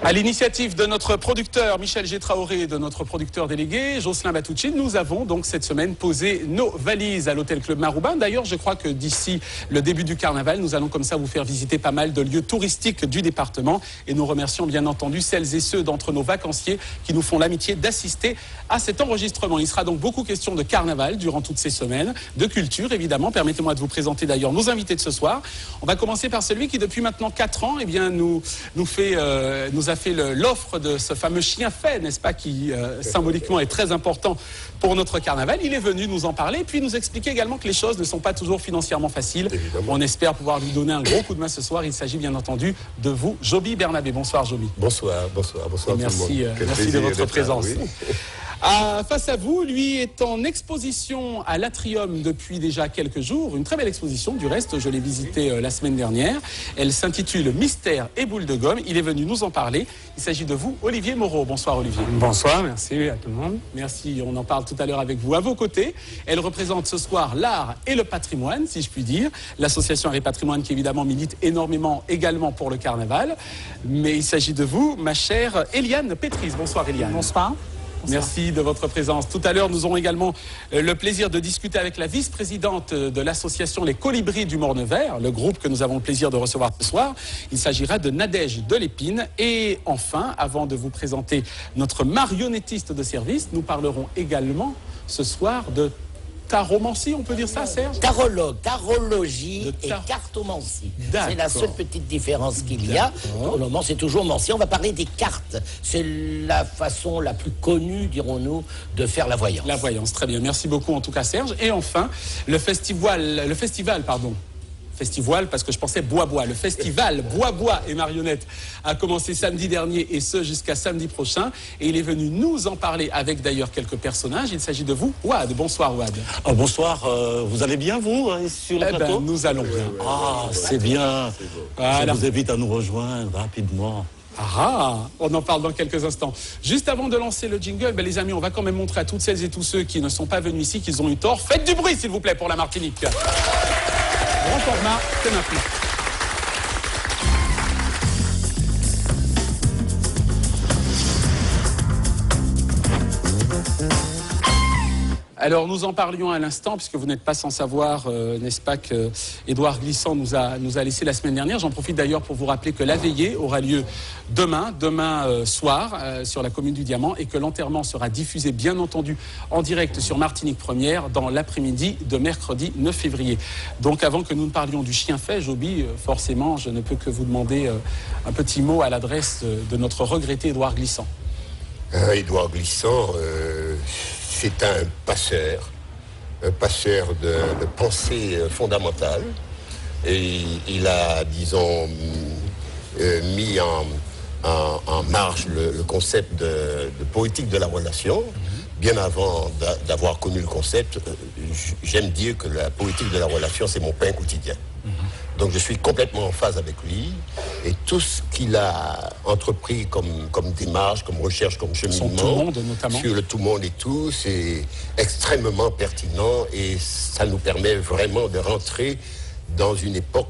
À l'initiative de notre producteur Michel Gétraoré et de notre producteur délégué Jocelyn Batucci, nous avons donc cette semaine posé nos valises à l'Hôtel Club Marouba. D'ailleurs, je crois que d'ici le début du carnaval, nous allons comme ça vous faire visiter pas mal de lieux touristiques du département. Et nous remercions bien entendu celles et ceux d'entre nos vacanciers qui nous font l'amitié d'assister à cet enregistrement. Il sera donc beaucoup question de carnaval durant toutes ces semaines, de culture évidemment. Permettez-moi de vous présenter d'ailleurs nos invités de ce soir. On va commencer par celui qui depuis maintenant 4 ans nous a fait l'offre de ce fameux chien fait, n'est-ce pas, qui symboliquement est très important pour notre carnaval. Il est venu nous en parler et puis nous expliquer également que les choses ne sont pas toujours financièrement faciles. Évidemment. On espère pouvoir lui donner un gros coup de main ce soir. Il s'agit bien entendu de vous, Joby Bernabé. Bonsoir Joby. Bonsoir tout merci, le monde. Merci de votre présence. Là, oui. Face à vous, lui est en exposition à l'Atrium depuis déjà quelques jours. Une très belle exposition, du reste, je l'ai visitée la semaine dernière. Elle s'intitule Mystère et boule de gomme. Il est venu nous en parler. Il s'agit de vous, Olivier Moreau. Bonsoir Olivier. Bonsoir, merci à tout le monde. Merci, on en parle tout à l'heure avec vous. À vos côtés, elle représente ce soir l'art et le patrimoine, si je puis dire. L'association Art et Patrimoine qui évidemment milite énormément également pour le carnaval. Mais il s'agit de vous, ma chère Eliane Pétrise. Bonsoir Eliane. Bonsoir. Merci de votre présence. Tout à l'heure, nous aurons également le plaisir de discuter avec la vice-présidente de l'association Les Colibris du Morne-Vert, le groupe que nous avons le plaisir de recevoir ce soir. Il s'agira de Nadège de l'Épine. Et enfin, avant de vous présenter notre marionnettiste de service, nous parlerons également ce soir de taromancie, on peut dire ça, Serge? Tarologie et cartomancie. C'est la seule petite différence qu'il y a. Pour le moment, c'est toujours mancie. On va parler des cartes. C'est la façon la plus connue, dirons-nous, de faire la voyance. La voyance, très bien. Merci beaucoup, en tout cas, Serge. Et enfin, le festival, parce que je pensais bois-bois. Le festival bois-bois et marionnettes a commencé samedi dernier et ce jusqu'à samedi prochain. Et il est venu nous en parler avec d'ailleurs quelques personnages. Il s'agit de vous, Ouad. Bonsoir, Ouad. Oh, bonsoir, vous allez bien, vous, sur le plateau? Nous allons bien. C'est bien. Voilà. Je vous invite à nous rejoindre rapidement. On en parle dans quelques instants. Juste avant de lancer le jingle, les amis, on va quand même montrer à toutes celles et tous ceux qui ne sont pas venus ici qu'ils ont eu tort. Faites du bruit, s'il vous plaît, pour la Martinique. Grand format, c'est maintenant. Alors, nous en parlions à l'instant, puisque vous n'êtes pas sans savoir, n'est-ce pas, que Édouard Glissant nous a laissé la semaine dernière. J'en profite d'ailleurs pour vous rappeler que la veillée aura lieu demain soir, sur la commune du Diamant, et que l'enterrement sera diffusé, bien entendu, en direct sur Martinique Première, dans l'après-midi de mercredi 9 février. Donc, avant que nous ne parlions du chien fait, Joby, forcément, je ne peux que vous demander un petit mot à l'adresse de notre regretté Édouard Glissant. Édouard Glissant... c'est un passeur de pensée fondamentale. Et il a, disons, mis en marche le concept de poétique de la relation. Bien avant d'avoir connu le concept, j'aime dire que la poétique de la relation, c'est mon pain quotidien. Donc je suis complètement en phase avec lui et tout ce qu'il a entrepris comme démarche, comme recherche, comme cheminement sur le tout monde et tout, c'est extrêmement pertinent et ça nous permet vraiment de rentrer dans une époque,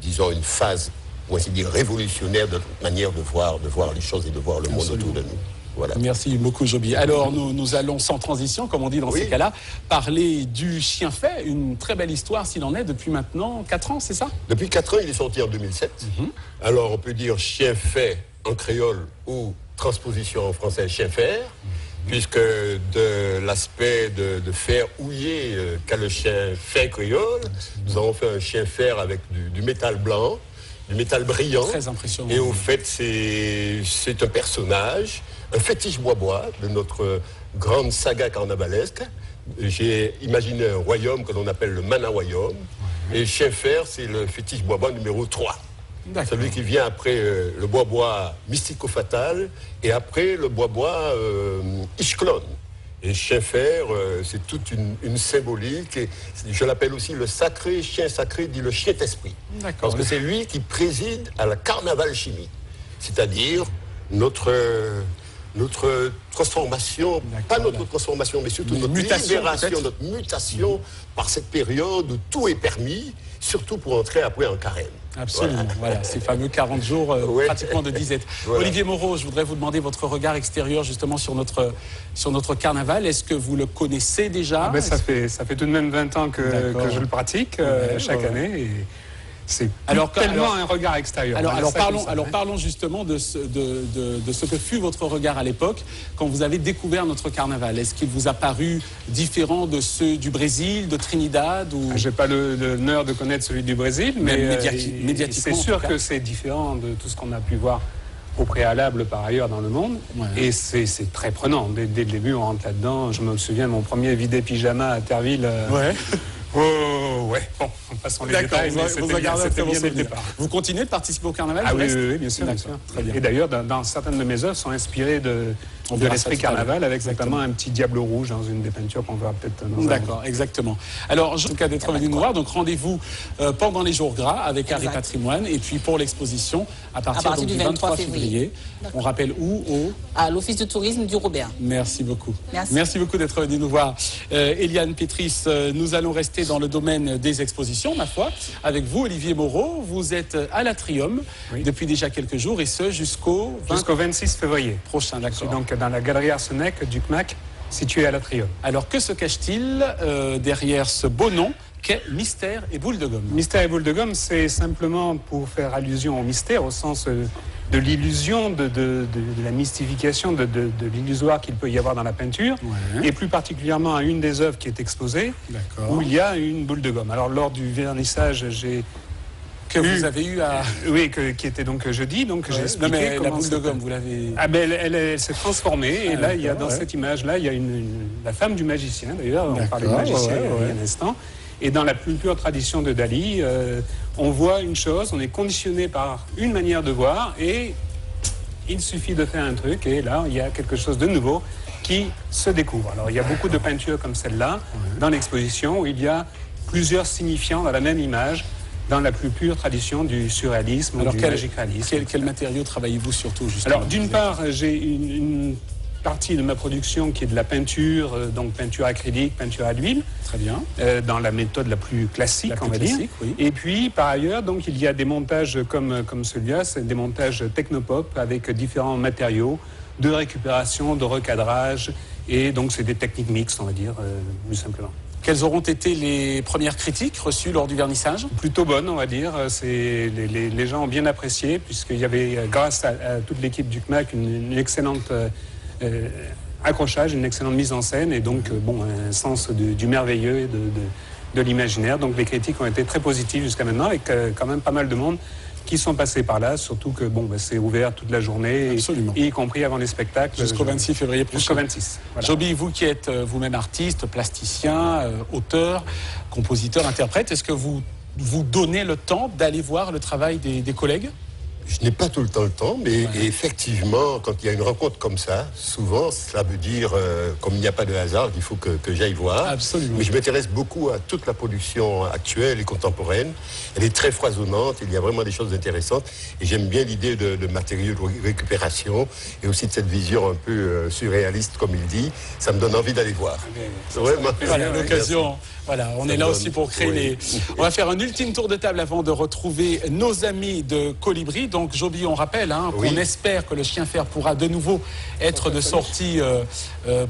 disons une phase, pour ainsi dire, révolutionnaire de notre manière de voir les choses et de voir le monde autour de nous. Voilà. Merci beaucoup, Joby. Alors, nous allons sans transition, comme on dit dans ces cas-là, parler du chien fait. Une très belle histoire, s'il en est, depuis maintenant 4 ans, c'est ça? Depuis 4 ans, il est sorti en 2007. Alors, on peut dire chien fait en créole ou transposition en français chien fer, puisque de l'aspect de faire houiller qu'a le chien fait créole, nous avons fait un chien fer avec du métal blanc, du métal brillant. Très impressionnant. Et au fait, c'est un personnage, un fétiche bois-bois de notre grande saga carnavalesque. J'ai imaginé un royaume que l'on appelle le Mana-Royaume. Et chien fer, c'est le fétiche bois-bois numéro 3. Celui qui vient après le bois-bois mystico-fatal et après le bois-bois Ishklon. Et chien fer, c'est toute une symbolique. Et je l'appelle aussi le sacré, chien sacré, dit le chien d'esprit. Parce que c'est lui qui préside à la carnaval chimie. C'est-à-dire notre notre transformation, pas notre transformation, mais surtout notre libération, notre mutation par cette période où tout est permis, surtout pour entrer après en carême. Absolument, voilà, ces fameux 40 jours pratiquement de disette. Voilà. Olivier Moreau, je voudrais vous demander votre regard extérieur justement sur notre carnaval. Est-ce que vous le connaissez déjà? Ça fait tout de même 20 ans que je le pratique chaque année. Et c'est tellement un regard extérieur. Parlons justement de ce que fut votre regard à l'époque quand vous avez découvert notre carnaval. Est-ce qu'il vous a paru différent de ceux du Brésil, de Trinidad ou... J'ai pas l'honneur de connaître celui du Brésil, mais médiatiquement, c'est sûr que c'est différent de tout ce qu'on a pu voir au préalable par ailleurs dans le monde. Et c'est très prenant. Dès le début, on rentre là-dedans. Je me souviens, mon premier vidé pyjama à Terville. Bon, passons les détails, mais c'était bien dès le départ. Vous continuez de participer au carnaval? Oui, bien sûr. Très bien. Et d'ailleurs, dans certaines de mes œuvres sont inspirées de l'esprit carnaval, avec notamment un petit diable rouge dans une des peintures qu'on verra peut-être dans D'accord, exactement. Alors, en tout cas, d'être venu nous voir, donc rendez-vous pendant les jours gras avec Art et Patrimoine, et puis pour l'exposition à partir du 23 février. On rappelle où? À l'Office de tourisme du Robert. Merci beaucoup. Merci beaucoup d'être venu nous voir. Eliane Pétris, nous allons rester dans le domaine des expositions, ma foi, avec vous, Olivier Moreau. Vous êtes à l'Atrium depuis déjà quelques jours, et ce jusqu'au 26 février prochain. Je suis donc dans la galerie Arsenec du CMAC, située à l'Atrium. Alors, que se cache-t-il derrière ce beau nom qu'est Mystère et Boule de Gomme? Mystère et Boule de Gomme, c'est simplement pour faire allusion au mystère, au sens de l'illusion, de la mystification, de l'illusoire qu'il peut y avoir dans la peinture, et plus particulièrement à une des œuvres qui est exposée, où il y a une boule de gomme. Alors, lors du vernissage, vous avez eu à... Oui, qui était donc jeudi, donc j'ai expliqué... Non, mais la boule de gomme, vous l'avez... Elle s'est transformée, et là, il y a dans cette image-là, il y a la femme du magicien, d'ailleurs, on parlait de magicien il y a un instant. Et dans la plus pure tradition de Dali, on voit une chose, on est conditionné par une manière de voir, et il suffit de faire un truc, et là, il y a quelque chose de nouveau qui se découvre. Alors, il y a beaucoup de peintures comme celle-là dans l'exposition, où il y a plusieurs signifiants dans la même image, dans la plus pure tradition du surréalisme ou du magique réalisme. Quel matériau travaillez-vous surtout, justement? Alors, d'une part, j'ai une partie de ma production qui est de la peinture, donc peinture acrylique, peinture à l'huile. Très bien. Dans la méthode la plus classique, on va dire. Oui. Et puis, par ailleurs, donc, il y a des montages comme celui-là, c'est des montages technopop avec différents matériaux de récupération, de recadrage, et donc c'est des techniques mixtes, on va dire, plus simplement. Quelles auront été les premières critiques reçues lors du vernissage? Plutôt bonnes, on va dire. Les gens ont bien apprécié, puisqu'il y avait, grâce à toute l'équipe du CMAC, une excellente accrochage, une excellente mise en scène, et donc un sens du merveilleux et de l'imaginaire. Donc les critiques ont été très positives jusqu'à maintenant, avec quand même pas mal de monde qui sont passés par là, surtout que c'est ouvert toute la journée, y compris avant les spectacles. Jusqu'au 26 février prochain. Jusqu'au 26. Voilà. Joby, vous qui êtes vous-même artiste, plasticien, auteur, compositeur, interprète, est-ce que vous donnez le temps d'aller voir le travail des collègues? Je n'ai pas tout le temps, mais effectivement, quand il y a une rencontre comme ça, souvent, cela veut dire, comme il n'y a pas de hasard, qu'il faut que j'aille voir. Absolument. Mais je m'intéresse beaucoup à toute la production actuelle et contemporaine. Elle est très foisonnante, il y a vraiment des choses intéressantes. Et j'aime bien l'idée de matériaux de récupération et aussi de cette vision un peu surréaliste, comme il dit. Ça me donne envie d'aller voir. Vraiment. Voilà, l'occasion. Voilà, on est là aussi pour créer les... On va faire un ultime tour de table avant de retrouver nos amis de Colibri. Donc, Joby, on rappelle qu'on espère que le chien fer pourra de nouveau être de sortie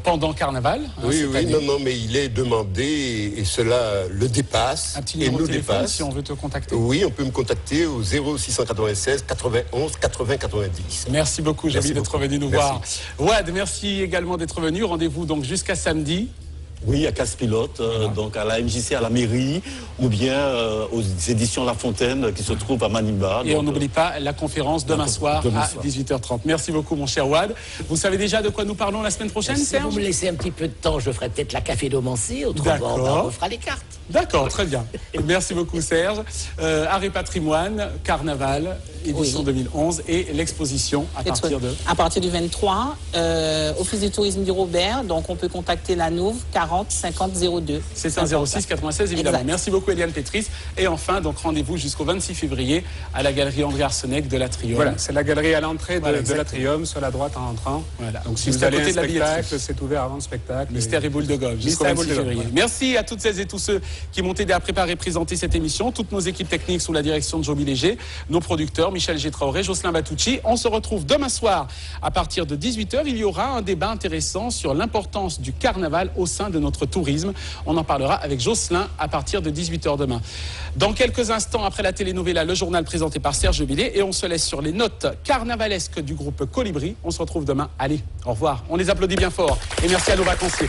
pendant Carnaval. Oui, non, mais il est demandé et cela le dépasse. Un petit numéro de téléphone si on veut te contacter. Oui, on peut me contacter au 0696 91 80 90. Merci beaucoup, Joby, d'être venu nous voir. Wad, merci également d'être venu. Rendez-vous donc jusqu'à samedi. Oui, à Casse-Pilote, donc à la MJC, à la mairie, ou bien aux éditions La Fontaine qui se trouvent à Maniba. Et on n'oublie pas la conférence demain soir à 18h30. Merci beaucoup, mon cher Wad. Vous savez déjà de quoi nous parlons la semaine prochaine, Serge? Si vous me laissez un petit peu de temps, je ferai peut-être la café-domancie, autrement on refera les cartes. D'accord, très bien. Merci beaucoup, Serge. Art et Patrimoine, Carnaval, édition 2011, et l'exposition à partir de... À partir du 23, Office du tourisme du Robert, donc on peut contacter la Nouve 40 50 02. C'est un 06 96 évidemment. Exact. Merci beaucoup Eliane Pétris. Et enfin, donc rendez-vous jusqu'au 26 février à la galerie André Arsenec de l'Atrium. Voilà, c'est la galerie à l'entrée de l'Atrium, sur la droite en entrant. Voilà. Donc si Juste vous à allez à un côté de la spectacle, billetterie. c'est ouvert avant le spectacle. Mystère et boule de golf jusqu'au Mystère et 26 boule de golf, février. ouais. Merci à toutes celles et tous ceux qui m'ont aidé à préparer et présenter cette émission. Toutes nos équipes techniques sous la direction de Joby Léger, nos producteurs Michel G. Traoré, Jocelyn Batucci. On se retrouve demain soir à partir de 18h. Il y aura un débat intéressant sur l'importance du carnaval au sein de notre tourisme. On en parlera avec Jocelyn à partir de 18h demain. Dans quelques instants, après la telenovela, le journal présenté par Serge Billet, et on se laisse sur les notes carnavalesques du groupe Colibri. On se retrouve demain. Allez, au revoir. On les applaudit bien fort et merci à nos vacanciers.